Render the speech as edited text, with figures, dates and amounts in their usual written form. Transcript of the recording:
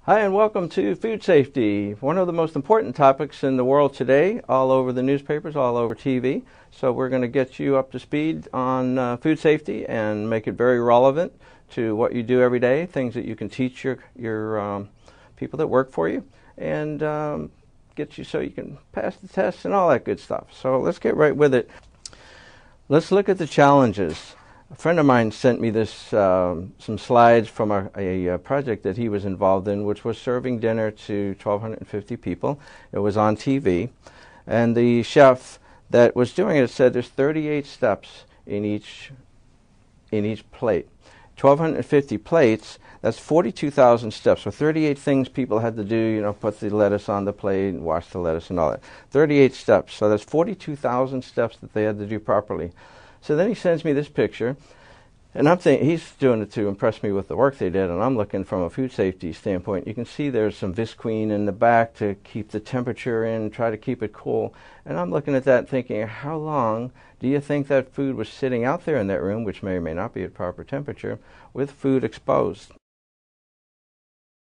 Hi, and welcome to Food Safety, one of the most important topics in the world today, all over the newspapers, all over TV. So we're going to get you up to speed on food safety and make it very relevant to what you do every day, things that you can teach your people that work for you, and get you so you can pass the tests and all that good stuff. So let's get right with it. Let's look at the challenges. A friend of mine sent me this some slides from a project that he was involved in, which was serving dinner to 1,250 people. It was on TV, and the chef that was doing it said there's 38 steps in each plate. 1,250 plates, that's 42,000 steps. So 38 things people had to do, put the lettuce on the plate, wash the lettuce and all that. 38 steps. So that's 42,000 steps that they had to do properly. So then he sends me this picture, and I'm thinking he's doing it to impress me with the work they did, and I'm looking from a food safety standpoint. You can see there's some Visqueen in the back to keep the temperature in, try to keep it cool. And I'm looking at that thinking, how long do you think that food was sitting out there in that room, which may or may not be at proper temperature, with food exposed?